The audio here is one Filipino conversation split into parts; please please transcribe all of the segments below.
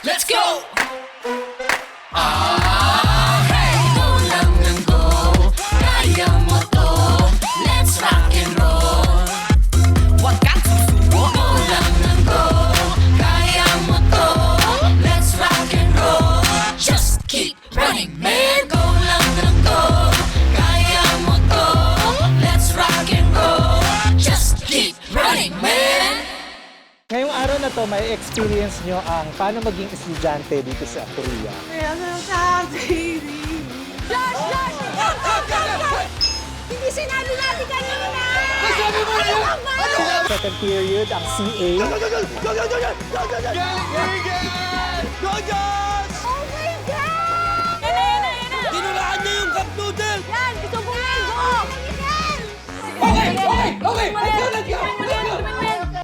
Let's go! Hey! Go lang ng go, kaya mo to. Let's rock and roll. Huwag kang susuko. Go lang ng go, kaya mo to. Let's rock and roll. Just keep running, man. Go lang ng go, kaya mo to. Let's rock and roll. Just keep running, man. Ngayong araw na to, may experience nyo ang paano maging estudyante dito sa Korea. Hindi sinabi natin kanina! Second period, ang CA. Oh my God! Yan na! Tinulaan niya yung cup noodle! Yan! Gusto mo nga! Go! Okay! Let's go!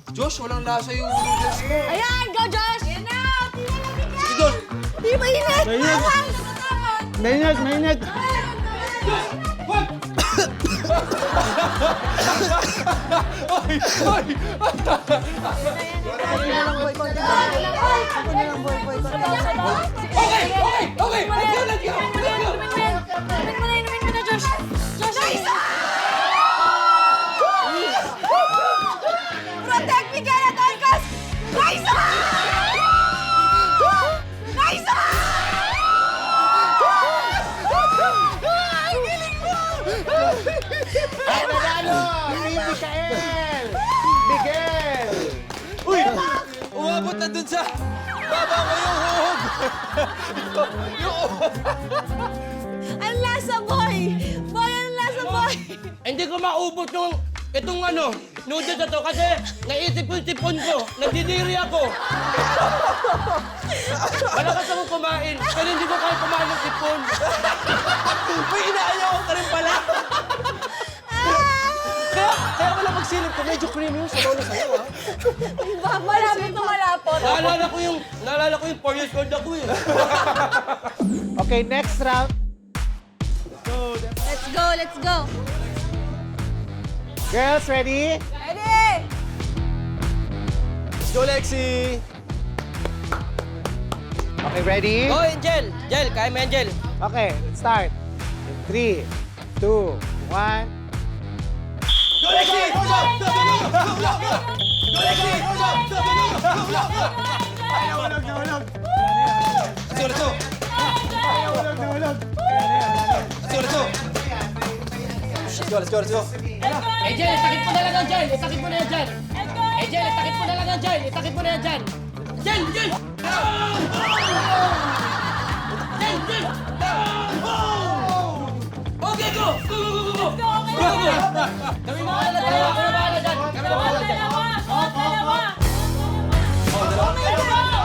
Josh, walang lasa yung noodles mo. Ayan! Go, Josh! Yan na! Sige, Josh. Di mainit! Mainit. Mainit, mainit. Protect me, Kenneth Arcos! Nice! Nice! Ang galing mo! Ay, nanalo! Team Mikael! Miguel! Uy! Umabot na dun sa... Baba ko yung huhog! Ang lasa, boy! Boy, ang lasa, boy! Hindi ko maubos yung itong noodles na to kasi naisip ko yung sipon ko. Nagdidiri ako. Malakas ako kumain, pero hindi ko kaya kumain ng sipon. May inaayaw ka rin pala! Kaya wala pagsilip ko, medyo creamy yung sabaw na sa'yo, ha? Malapot na malapot. Naalala ko yung 4 years old ako eh. Okay, next round. Let's go, let's go. Girls, ready? Ready? Let's go, Lexi! Okay, ready? Go, Angel! Angel, kaya mo, Angel. Okay, start. 3, 2, 1. Go, Lexi! Go, go! Go, go, go! Go, go, go! Go, Lexi! Go, go! Go, go, go! Go, go, go! Let's go, let's go! Let's go, let's go! Let's go, let's go, let's go! Angel, itakip mo na lang yan dyan. Itakip mo na yan dyan. Angel, itakip mo na lang yan dyan. Itakip mo na yan dyan. Angel, Angel! Angel! Okay, go! Go, go, go, go! Go, go! Kami na bahala dyan. Kami na bahala dyan. Kami na bahala dyan.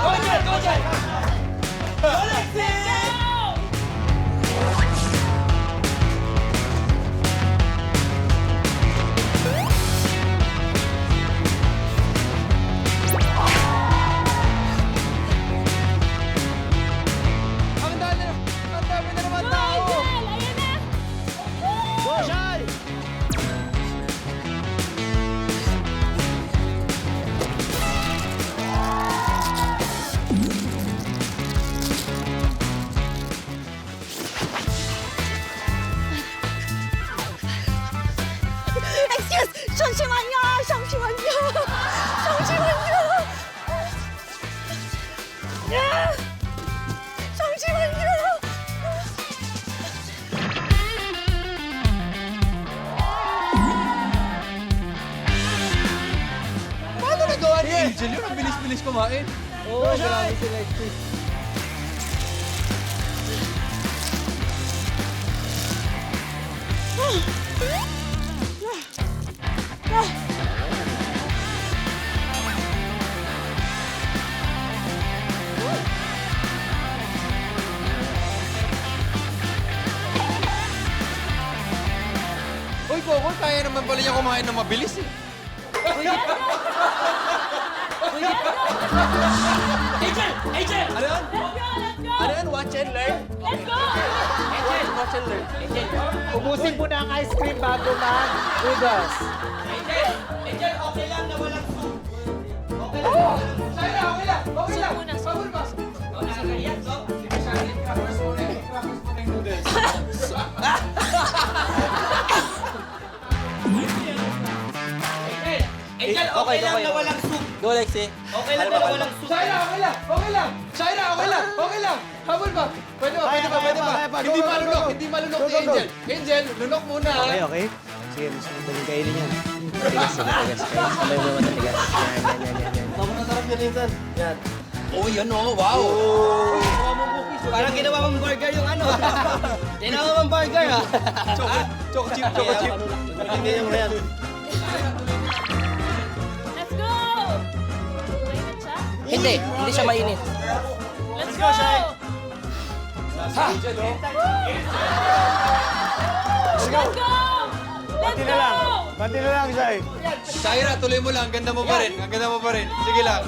Go, Angel! Go, Angel! Ang dami na naman tao! Go, Shai! Excuse! 잠시만요! 잠시만요! 잠시만요! 잠시만요! Paano nagawa ni Angel yun? Ang bilis-bilis kumain. Oo, grabe si Lexi. Uy, Coco, kaya naman pala niya kumain ng mabilis eh. Angel! Angel! Ano yan? Ano yan? Watch and learn? Watch and learn. Ubusin mo na ang ice cream bago mag-noodles. Angel! Angel, okay lang na walang soup. Okay lang. Okay lang na walang soup. Go, Lexi. Okay lang na walang soup. Shaira, okay lang! Okay lang! Shaira, okay lang! Okay lang! Habol ba? Pwede ba? Pwede ba? Pwede ba? Hindi malunok! Hindi malunok si Angel! Angel, lunok muna ha! Okay. Sige, gusto mo daling kainin yan. Tigas, sige, tigas. Sabay mo naman tigas. Yan. Masarap yan, Insan. Yan. Oh, yan o. Wow. Parang ginawa mong burger yung ano. Ginawa mong burger ha. Choco chip, choco chip. Hindi yung yan. Let's go! Mainit siya? Hindi siya mainit. Let's go! Let's go! Let's go! Pati na lang, Zay. Shaira, tuloy mo lang. Ang ganda mo pa rin. Ang ganda mo pa rin. Sige lang.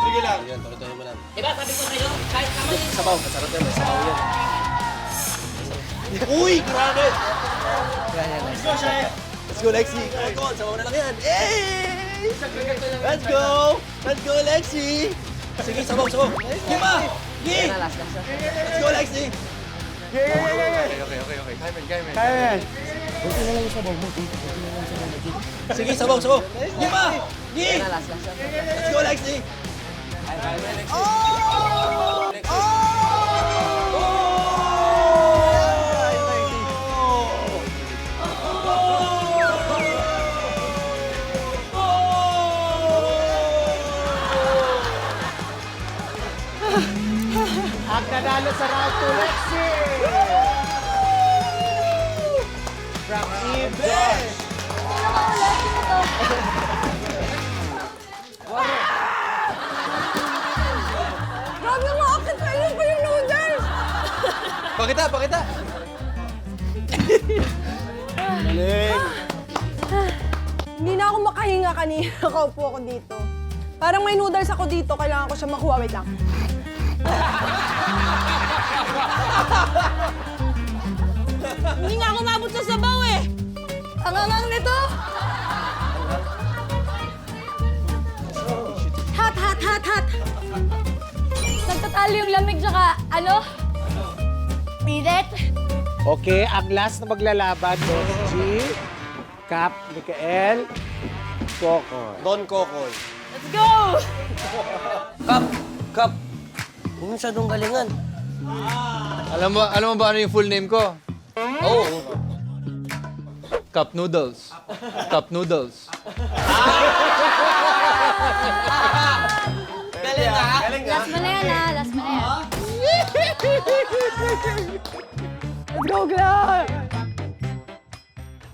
Sige lang. Yan, tuloy mo lang. Diba sabi ko sa'yo, kahit kamay yung Sabaw, masarap yan. May sabaw yan. Uy, grabe! Let's go, Shai! Let's go, Lexi! Come on, sabaw na lang yan! Hey! Let's go! Let's go, Lexi! Sige, sabaw, sabaw! Gima! Gi! Let's go, Lexi! Okay. Kaya men. Sige, sabaw, sabaw! Gima! Gi! Let's go, Lexi! Ang nanalo sa round 2, Lexi! From Ives! Grabe mo, akit pa yun pa yung noodles! Pakita, pakita. Hindi na ako makahinga kanina. Nakaupo ako dito. Parang may noodles ako dito. Kailangan ko siya makuha. Wait lang. Hindi nga ako mabot sa sabaw eh. Ang angang nito. Hot, hot, hot, hot. Nagtatalo yung lamig tsaka ano? Pilit. Okay, ang last na maglalaban, Don G, Cap, Mikael, Coco. Don Kokoy. Let's go! Kap! Huwag masyadong galingan. Alam mo ba ano yung full name ko? Oo. Cup Noodles. Cup Noodles. Galing ha? Galing ha? Last mo na yan ah. Last mo na yan. Let's go, Glenn!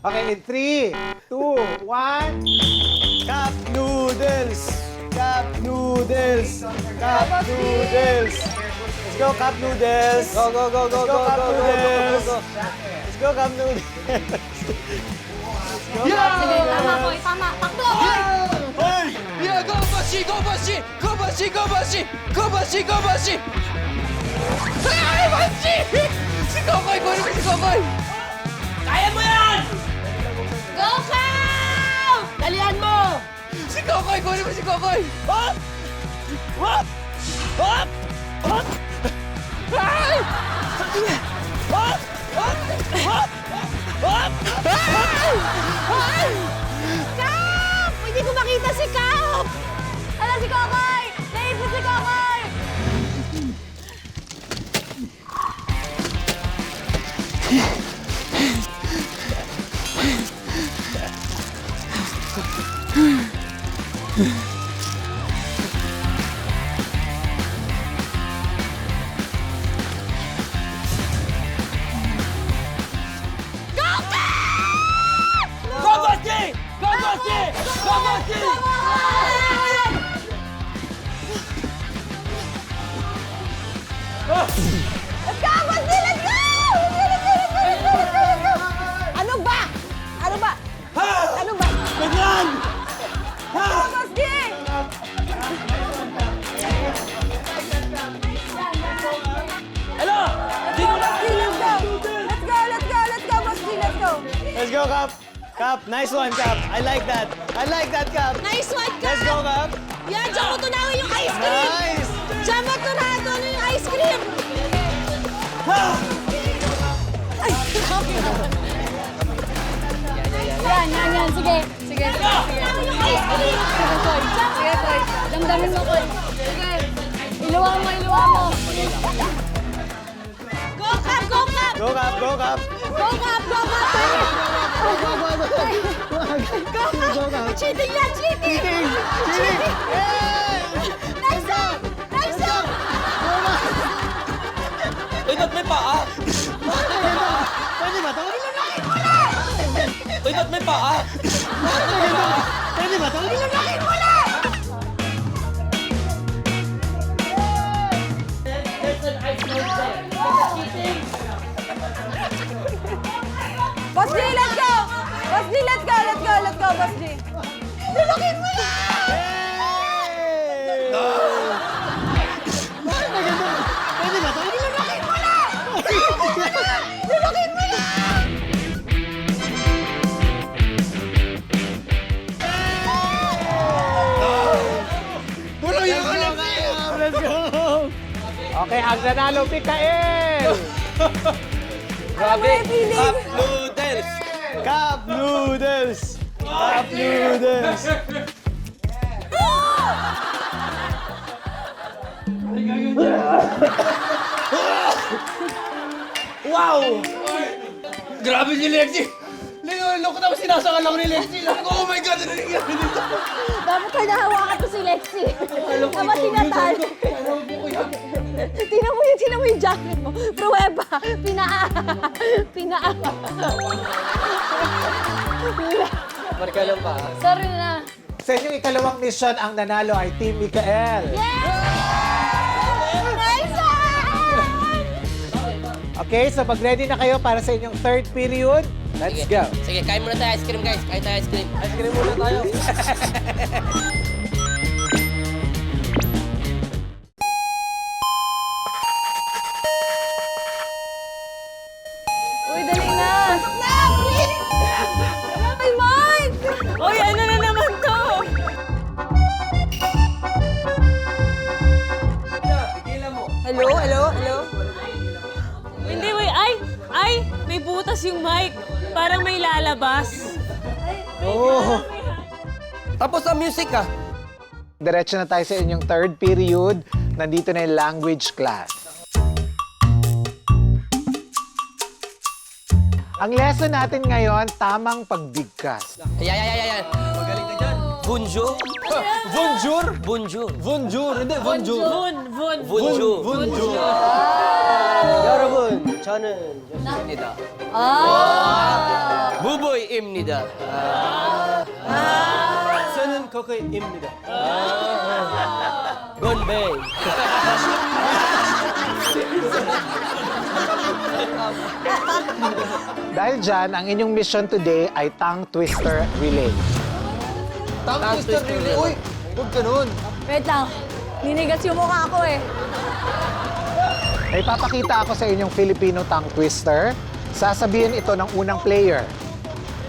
Okay, in 3, 2, 1. Cup Noodles! Cup Noodles! Cup Noodles! Let's go, Cup Noodles! Go, go, go, go, go, Cup go, go, Noodles! go, go. Let's go, Cup Noodles! Sige, tama ko. Tama. Takbo! Yeah, go Bashi! Go Bashi! Go Bashi! Go Bashi! Go Bashi! Go Bashi! Ay, Bashi! Si Kokoy! Kunin mo si Kokoy! Kaya mo yan! Go, Cow! Dalihan mo! Si Kokoy! Kunin mo si Kokoy! Hop! Hop! Hop! Hop! Ay! Hop! Hop! Hop! Hop! Kap! Hindi ko makita si Kap! Ala, si Kokoy! Naipit si Kokoy! Go, Basti! Go, Basti! Go, Basti! Let's go, Basti! Let's go! Ano ba? Ano ba? Ano ba? Ganyan! Go, Basti! Hello! Dito na! Let's go! Let's go, let's go, let's go, Basti! Let's go! Let's go, Cap! Cap, nice one, Cap! I like that! I like that, Cap! Nice one, Kap! Let's go, Cap! Yan, diyan mo tunawin yung ice cream! Nice! Diyan mo tunawin yung ice cream! Ay, yan. Sige. Sige, Koy. Sige, Koy. Damdamin mo, Koy. Sige. Iluwa mo. Go, Cap! Go, Cap! Go, Cap! Go, Cap! Go, Cap! Cheating yan! Cheating! Next up! Uy, ba't may paa? Pwede ba ito? Uy, ba't may paa? Pwede ba ito? There's an ice note there. There's cheating. Boss G, let's go! Boss G, let's go, Boss G. Nilakin mo yan! Pwede ba ito? Nilakin mo yan! Let's go! Okay, ang nanalo, Mikael! Grabe! Cup noodles! Cup noodles! Cup noodles! Wow! Grabe si Lexie! Loko na ako sinasakal ako ni Lexie. Oh my God! Ano nangyari dito? Dapat kayo nahawakan ko si Lexie. Dapat tinatalo. Tingnan mo yung jacket mo. Pruweba. Pinaa. Marka lang pa. Sorry na. Sa inyong ikalawang mission, ang nanalo ay Team Mikael. Nice one! Okay, so mag-ready na kayo para sa inyong third period. Let's go. Sige, kain muna tayo ice cream, guys. Kain tayo ice cream. Ice cream muna tayo. Uy, dali na! Pasok na! Please! Ay, Mike! Uy, ano na naman to? Hello? Hindi, wait. Ay, may butas yung mic. Parang may lalabas. Oh. Tapos ang music ah. Diretso na tayo sa inyong third period. Nandito na yung language class. Ang lesson natin ngayon, tamang pagbigkas. Ayan. Magaling ka dyan. Bonjour? Bonjour! Bonjour. Bonjour! Hindi, bonjour. Bonjour. Bonjour! 여러분, 저는 조수입니다. 부부의 입니다. 저는 거기입니다. 곤베이. Dahil dyan, ang inyong mission today ay tongue twister relay. Tongue twister relay. Uy, huwag ganun. Wait lang. Ninigas yung mukha ko eh. May papakita ako sa inyong Filipino tongue twister. Sasabihin ito ng unang player.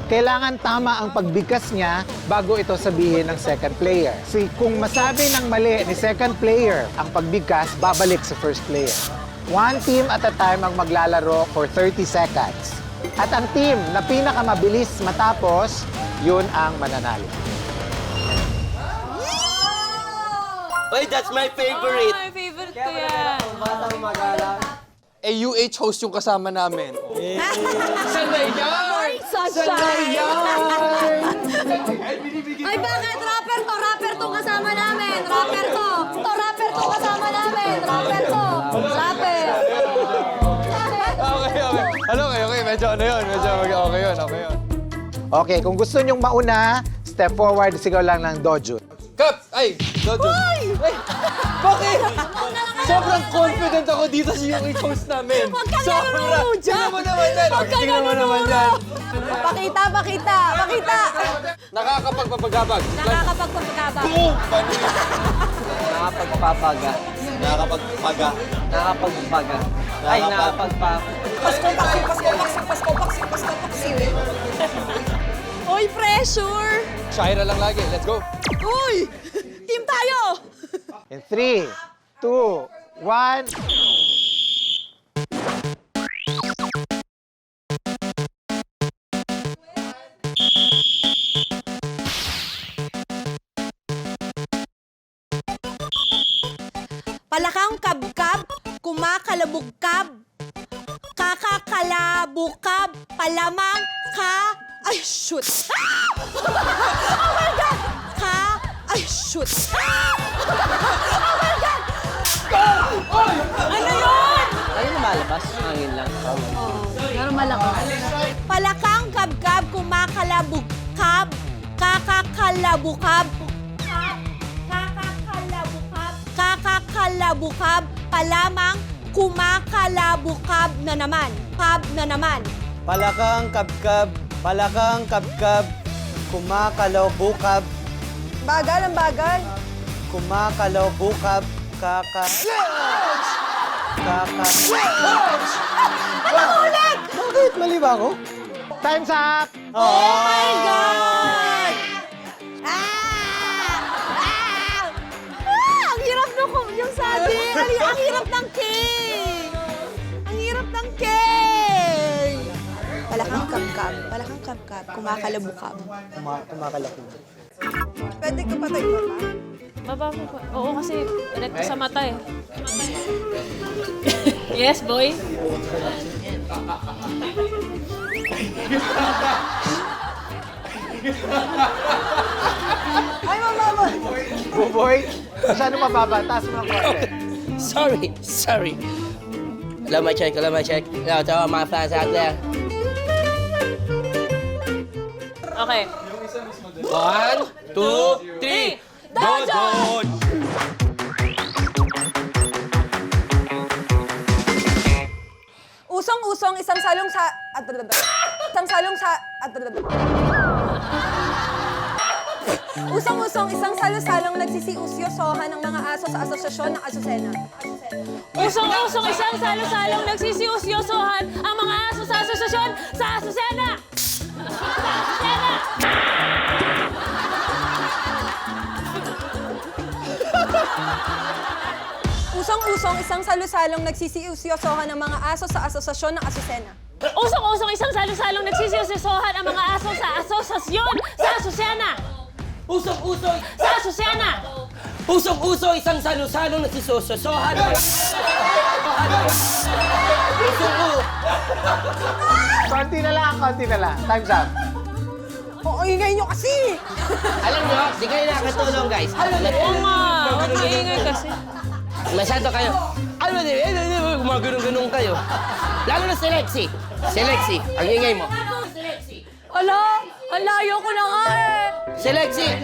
Kailangan tama ang pagbigkas niya bago ito sabihin ng second player. Kung masabi ng mali ni second player ang pagbigkas, babalik sa first player. One team at a time ang maglalaro for 30 seconds. At ang team na pinakamabilis matapos, yun ang mananalo. Uy, that's my favorite. My favorite ko yan. AUH host yung kasama namin. Sanay yan! Sunshine! Ay, bakit? Rapper to kasama namin. Rapper to kasama namin. Rapper. Okay. Medyo ano yun. Medyo okay yun. Okay, kung gusto nyong mauna, step forward, sigaw lang ng dojo. Cup! Ay! Dodo! Ay! Bakit? Sobrang confident ako dito sa yung host namin. Huwag ka Sobra! nalaro dyan. Tingnan mo naman yan. Tingnan mo naman yan. Pakita! Nakakapagpapagabag. Nakakapagpapagabang. Boom! Panis! Nakakapagpapaga. Nakakapagpaga. Nakakapagpaga. Ay, nakakapagpaga. Uy, pressure! Shaira lang lagi. Let's go. Uy! Team tayo! In 3, 2, 1... Palakang kabkab, kumakalabukab. Kakakalabukab, palamang ka... Ay, shoot! Ah! Oh my God! Ay, shoot! Ah! Oh my God! Ano yun? Ano lumalabas? Hangin lang. Pero malakas. Palakang kabkab, kumakalabukab. Kakakalabukab. Kakakalabukab, palamang kumakalabukab na naman. Kab na naman. Palakang kabkab, kumakalabukab, Bagal ang bagal. kumakalabukab, Bakit? Mali ba ako? Time's up! Oh my God! Ang hirap yung sabi. Ang hirap ng king. Ang hirap ng king. Palakang kabkab, kumakalabukab. Kumakalabukab. Pwede ka patay pa ba? Baba ko pa. Oo, kasi direkto sa mata eh. Yes, boy? Ay, mama! Buboy, masyado mababa. Taas mo ng konti. Sorry. Let me check. No, to all my fans out there. Okay. 1, 2, 3. Dodon! Usong-usong isang salong sa... Isang salong sa... Usong-usong isang salo-salong nagsisiusyosohan ng mga aso sa asosasyon ng Azucena. Usong-usong isang salo-salong nagsisiusyosohan ang mga aso sa asosasyon sa Azucena! Sa Azucena! Usong-usong isang salo-salong nagsisiusyosohan ng mga aso sa asosasyon ng Azucena. Usong-usong isang salo-salong nagsisiusyosohan ang mga aso sa asosasyon sa Azucena! Usong-usong! Sa Azucena! Usong-usong isang salo-salong nagsisososohan. Konti na lang. Time's up. Oo, ingay nyo kasi! Alam nyo, di kayo nakatulong, guys. Oo nga, maingay kasi. Masyado kayo. Gumaganong-ganong kayo. Lalo na si Lexi. Si Lexi, ang ingay mo. Hala, layo ko na nga eh. Si Lexi,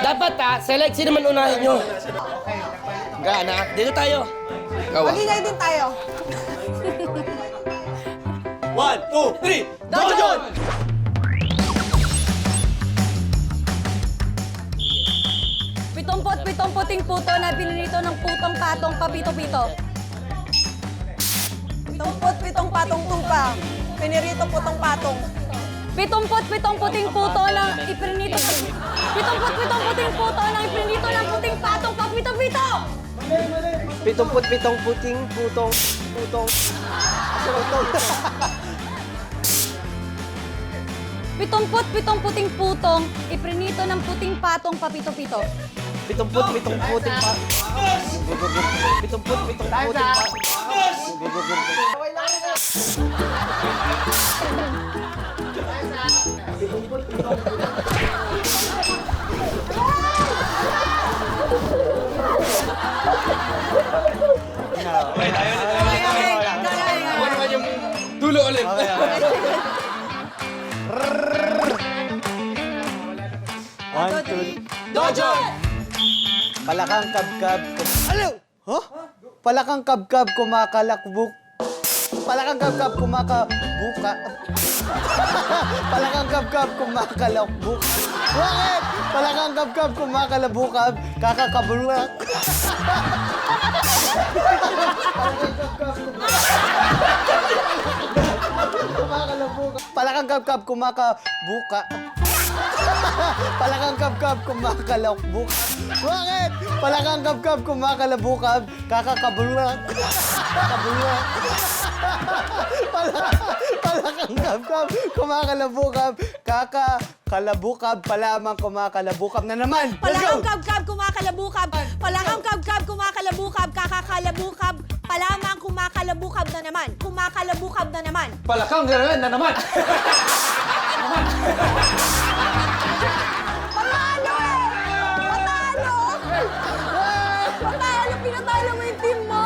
dapat si Lexi naman unahin nyo. Gana, dito tayo. Kawa. Mag-ingay din tayo. 1, 2, 3, Dodon! Pitong puting puto na pinirito ng putong patong papito-pito. Pitong patong tupa. Pinirito putong patong. Pitong puting puto lang ipinito. Pitong puting puto lang ipinito ng puting patong papito-pito. 77 puting putong. Pitong puting putong ipinito ng puting patong papito-pito. 77 puting pa. 77 puting pa. Dulo ulit. One, two. Dodon! Palakang kabkab. Ano? Huh? Palakang kabkab kumakalakbuk. Palakang kabkab kumakabuka. Palakang kabkab kumakalakbuk. Bakit? Palakang kabkab kumakalabukab. Kakakabulak. Palakang kabkab kumakabuka. Palakang kabkab kumakalakbuk. Bakit? Palakang kabkab kumakalabukab. Kakakabulak. Kabulak. Palakang kabkab kumakalabukab. Kumakalabukab pa lamang, kumakalabukab na naman. Palakang kabkab, kumakalabukab. Palakang kabkab, kumakalabukab, kakakalabukab. Palamang kumakalabukab na naman. Kumakalabukab na naman. Palakang gano'n na naman. Panalo eh! Panalo! Panalo! Pinatalo mo yung team mo!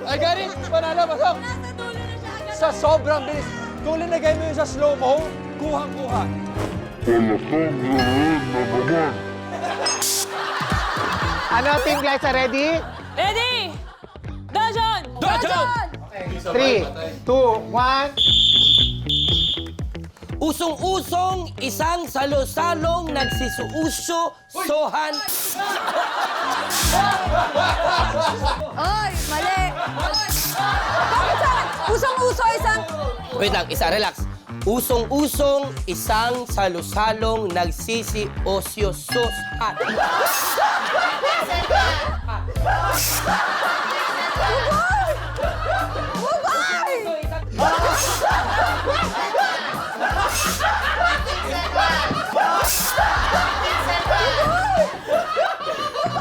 Ay, Gary, panalo, pasok. Nasa dulo na siya agad. Sa sobrang bilis. Kung linagay mo yun sa slow-mo, kuhang-kuha. Ano, Team Glyza, ready? Ready? Dojon! Dojon! 3, 2, 1. Usong-usong, isang salo-salong nagsisuuso-sohan. Ay, mali! Bakit sa akin? Usong-uso isang... Wait lang, isa, relax. Usong-usong, isang salo-salong nagsisi-osyo-sohan.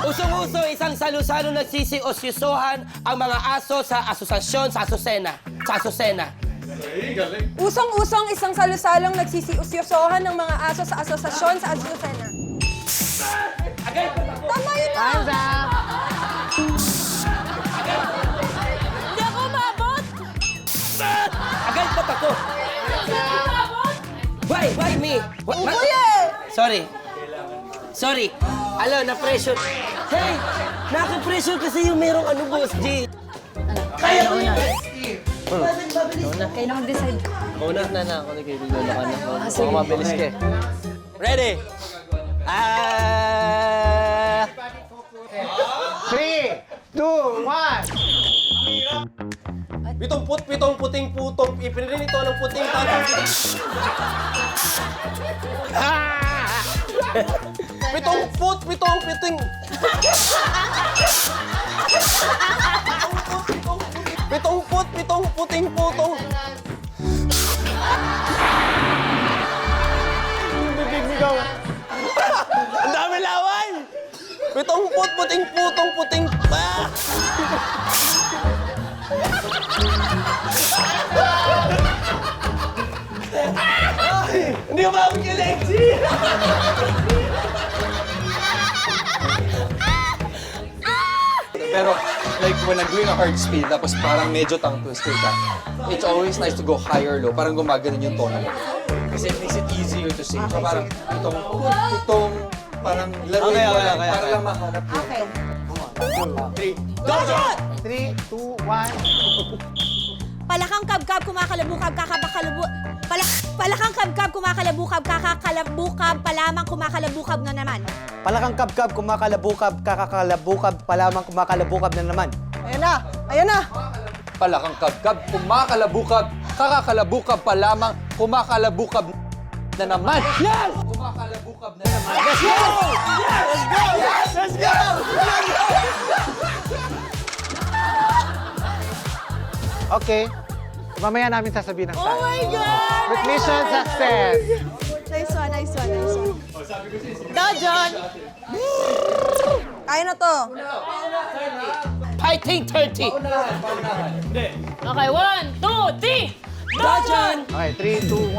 Usong-uso, isang salo-salong nagsisi-osyo-sohan ang mga aso sa asosasyon sa Asusena. Sa Asusena. Usong-usong isang salusalong nagsisiusyosohan ng mga aso sa asosasyon sa Azucena. Tama yun na! Time's up! Hindi ako umabot! Agad ba't ako? Hindi ako umabot! Why me? Kuya! Sorry. Alo, na-pressure. Hey! Naka-pressure kasi yung merong ano, Boss G. Kaya ko yun. Kayo na mag-decide. Una na ako nagkaibigan ka na. Baka mabilis ka eh. Ready? 3, 2, 1. Pitong puting putong. Ipinirin ito ng puting tatang puting. Pitong puting. Pitong puting putong. Bibig-bigaw. Ang dami lawan! Pitong puting puting. Hindi ko maabot yung Lexi! Pero, like, when I'm doing a hard speed, tapos parang medyo tongue twister ka, it's always nice to go higher low, parang gumaganon yung tono mo. Kasi it makes it easier to sing. So parang itong parang laruin Okay, mo lang, okay. para lang mahanap yung... Okay. 3, 2, 1. Palakang kabkab, kumakalabukab, kakabakalabu... Palakang kabkab, kumakalabukab, kakakalabukab, palamang kumakalabukab na naman. Palakang kabkab, kumakalabukab, kakakalabukab, palamang kumakalabukab na naman. Ayan na! Ayan na! Palakang kabkab, kumakalabukab, kakakalabukab pa lamang, kumakalabukab na naman. Yes! Kumakalabukab na naman. Let's go! Let's go! Okay. Mamaya namin sasabihin ang Oh time. my God! But mission success! Nice one. Dojon! Kaya na to. Fighting 30. Okay, 1, 2, 3! Dojon! Okay, 3, 2,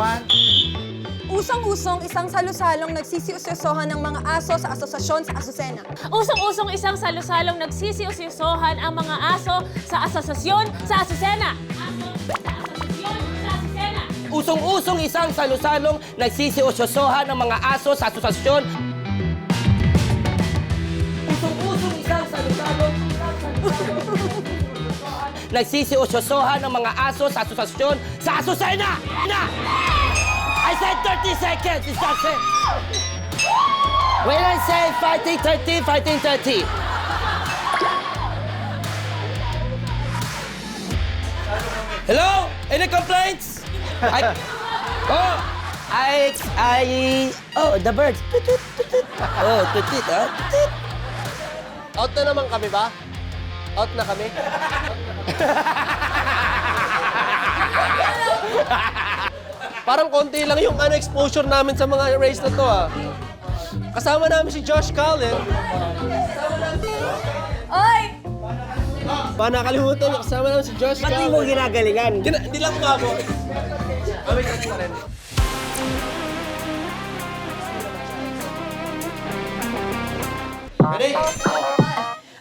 1. Usong-usong isang salusalong nagsisiusyosohan ng mga aso sa asosasyon sa Azucena. Usong-usong isang salo-salong nagsisiusyosohan ang mga aso sa asosasyon sa Asusena. Usong-usong isang salo-salong nagsisi-osyosohan ng mga aso sa asosasyon. Usong-usong isang salo-salong nagsisi-osyosohan ng mga aso sa asosasyon sa Asusena! I said 30 seconds! It's not it! When I say fighting 30, Hello? Any complaints? The birds. Tutut, tutut. Oh, tutut, ah. Tutut. Out na naman kami ba? Out na kami? Parang konti lang yung exposure namin sa mga race na to ah. Kasama namin si Josh Cullen. Oy! Ba nakalimutan mo, kasama namin si Josh Cullen. Ba't mo ginagalingan? Hindi lang mo ako. Kami kasi na rin. Ready?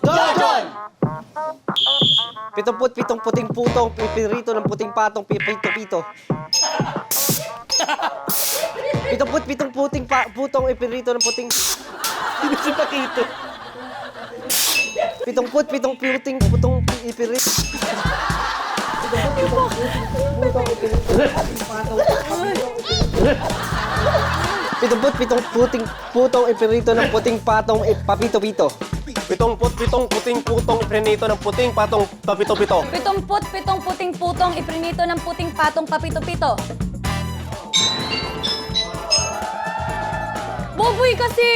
Go, John! 77 puting putong, pipirito ng puting patong, pipito-pito. 77 puting putong, ipirito ng puting... Sino si Pakito? 77 puting putong, ipirito... 77 puting putong, ipirito ng puting patong, papito-pito. 77 puting putong iprinito ng puting patong papito-pito. 77 puting putong iprinito ng puting patong papito-pito. Boboy kasi!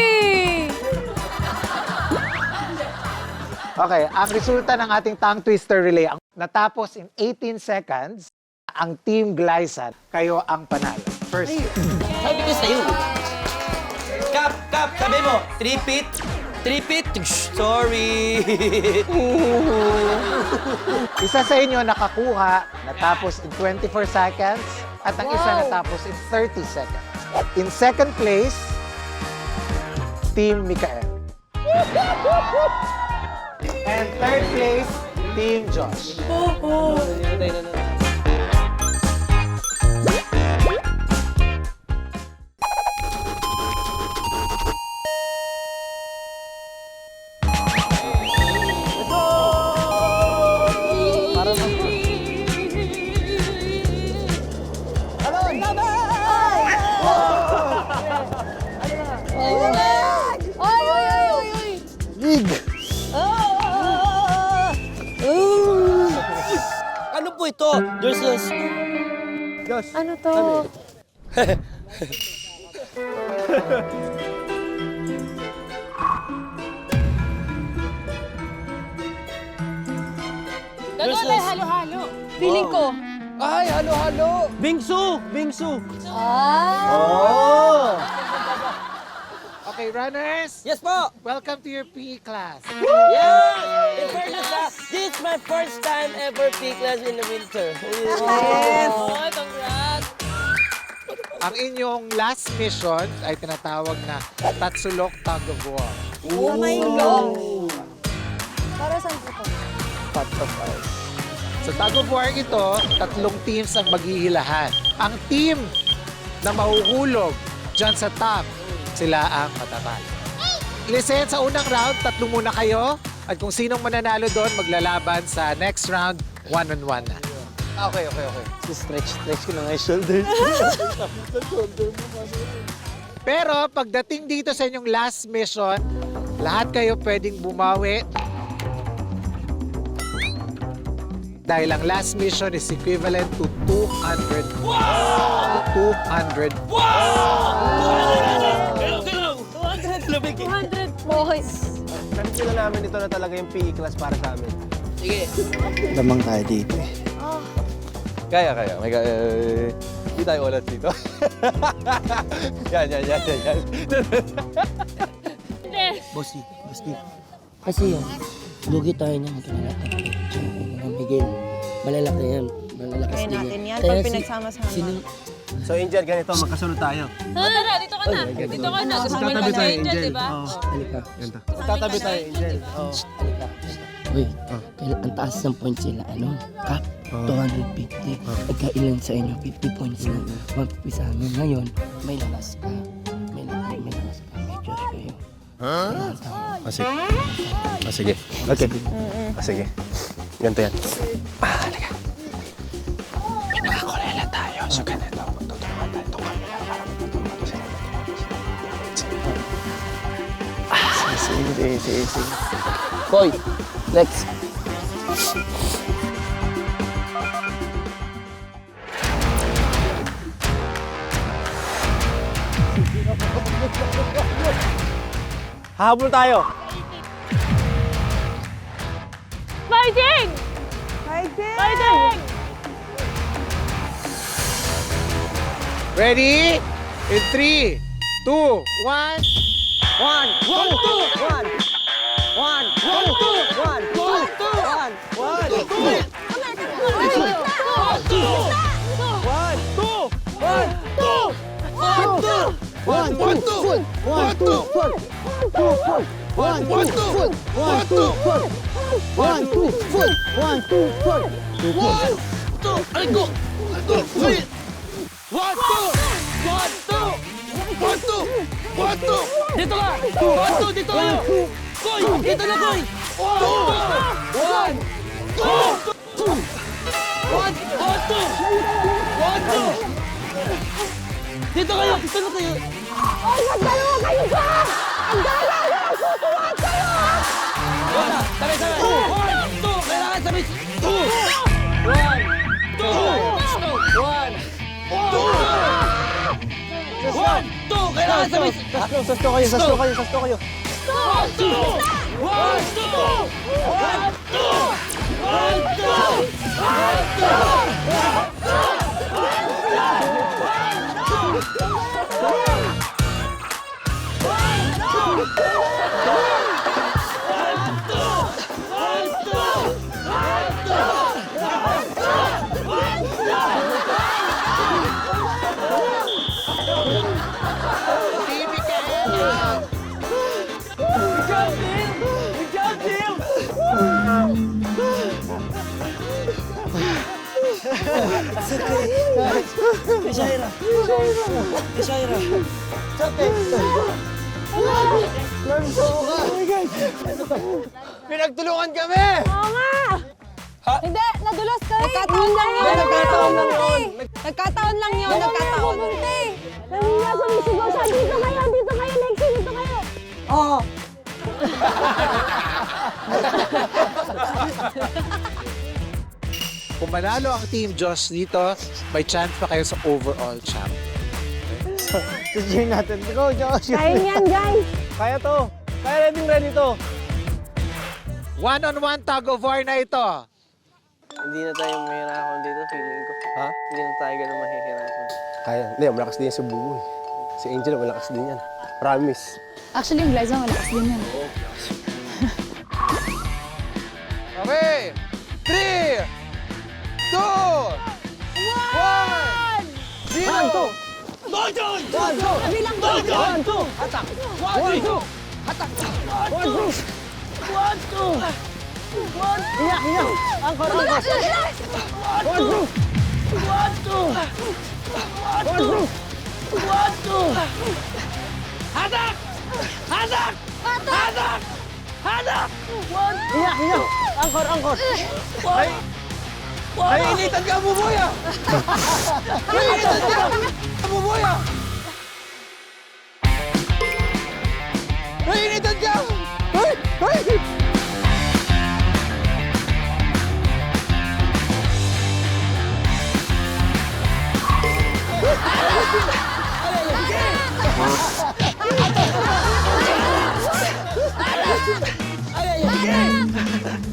Okay, ang resulta ng ating tongue twister relay, ang natapos in 18 seconds, ang Team Glyzan, kayo ang panalo. First, Sabi ko sa'yo. Kap, sabi mo, 3 feet. 3 feet. Sorry. isa sa inyo nakakuha, natapos in 24 seconds, at ang isa natapos in 30 seconds. In second place, Team Mikael. And third place, Team Josh. Ano po ito? There's a... Ano to? Gagawa tayo halo-halo. Feeling ko. Ay, halo-halo. Bingsu. Okay, runners, Yes po! welcome to your PE class. Yes! In fairness ha, this is my first time ever P-class in the winter. Oh, congrats. Ang inyong last mission ay tinatawag na Tatsulok Tug of War. Oh my God. Para saan po ito? Pot of Ice. Sa Tug of War ito, 3 teams ang maghihilahan. Ang team na mahuhulog dyan sa top, sila ang matatalo. Listen, sa unang round, 3 muna kayo. At kung sinong mananalo doon, maglalaban sa next round, 1-on-1 na. Okay. Stretch ko na nga yung shoulders. Pero pagdating dito sa inyong last mission, lahat kayo pwedeng bumawi. Dahil ang last mission is equivalent to 200. Wow! 200. 200 points. Kanila namin ito na talaga yung PE class para sa amin. Sige. Lamang tayo dito eh. Kaya. Hindi tayo ulat dito. Yan. Hindi. Bossy. Kasi yun, lugi tayo niyan. Miguel, malalaki yan. Malalakas Kaya din natin yan, Kaya pag pinagsama-sama. So, Angel, ganito, magkasunod tayo. Tara, dito ka na. Dito ka na. Gusto mo yung Angel, di ba? Halika. Tatabi tayo, Angel. Halika. Uy, ang taas ng points sila, ano? Cap, 250. Nagkailan sa inyo, 50 points na. 150 sa amin. Ngayon, may lakas ka. May lakas ka. May Diyos kayo. Sige. Okay. Sige. Ganito yan. Halika. Nakakulela tayo. So, ganito. Magtutulungan tayo. Itong kamila para magtutulungan sila. Sige. Boy, next. Hahabol tayo. Fighting! Fighting! Fighting! Ready? In 3, 2, 1. 1, 1, Dito ka! 1, 2, dito kayo! Koy! Dito na, Koy! 1, 2! Dito kayo! Dito na kayo! Sabay-sabay! 1, 2! Kailangan sabay! 1, 2! Kailangan sabay! Sasto kayo. Pinagtulungan kami! Oo nga! Hindi, nadulas ka eh. Nagkataon lang yun. Nagkataon lang yun. Dami nga sumisigaw siya. Dito kayo, Lexie, dito kayo. Oo. Kung manalo ang Team Josh dito, may chance pa kayo sa overall champ. Susihin natin. Go, Josh. Kaya niyan, guys. Kaya to. Kaya ready to. One-on-one tug of war na ito. Hindi na tayo mahirapan dito, feeling ko. Ha? Hindi na tayo ganun mahihirapan. Kaya. Hindi, malakas din yan sa bubo eh. Si Angel, malakas din yan. Promise. Actually, yung Glyza, malakas din yan. Okay. 3, 2, 1, 0. Kabilang ko. Angkor. Angkor. Nainitan ka, Buboya! Nainitan ka! Buboya! Nainitan ka! Hey!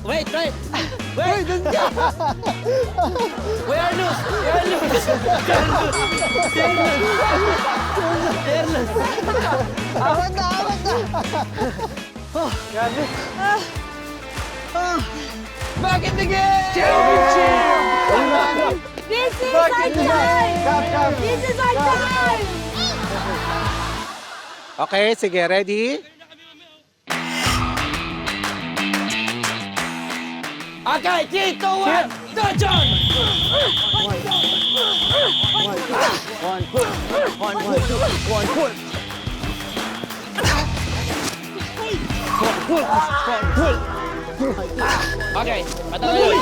Wait! Hey, dun ka! We are loose! Awat na! Back in the game! This is our time! This is our time! Okay, sige, ready? Okay, 3, 2, 1, go, John! Okay, patagal yun.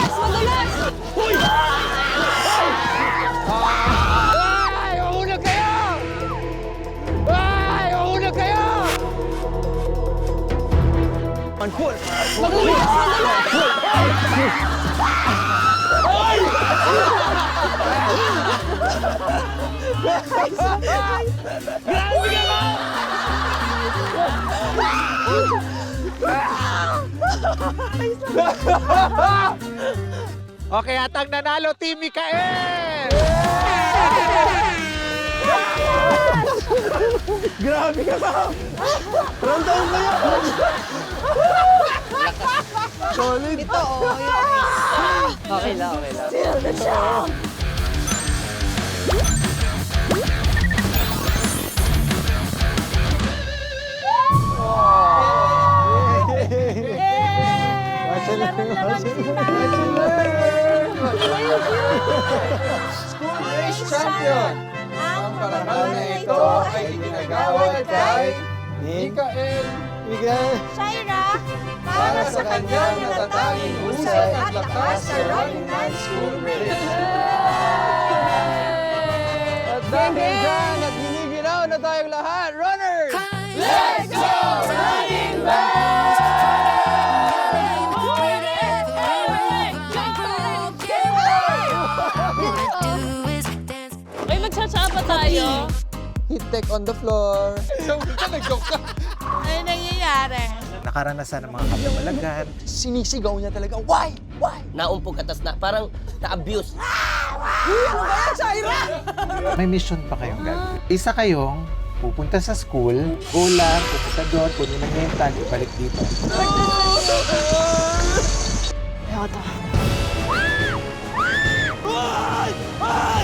Ay! Uhulog kayo! Ay! Uhulog kayo! Okay, at ang nanalo, Team Mikael! Grabe ka ba? Rundown ba yun? Solid. Ito, oh. Okay lang, okay lang. School race champion! Ang parangal na ito ay iginagawad kay Mikael Shaira, para sa kanyang natatanging husay at lakas sa running man school race. At dahil dyan, at giniginaw na tayong lahat, runners! Let's go running man! Ay, magsasapa tayo. Hit tech on the floor. Nag-joke ka. ano nangyayari? Nakaranasan ng mga kalamalagan. Sinisigaw niya talaga, why? Why? Naumpog katas na, parang na-abuse. May mission pa kayong gagawin. Isa kayong pupunta sa school, go lang, pupunta doon, kunin mo yung tag, ibalik dito. Ay!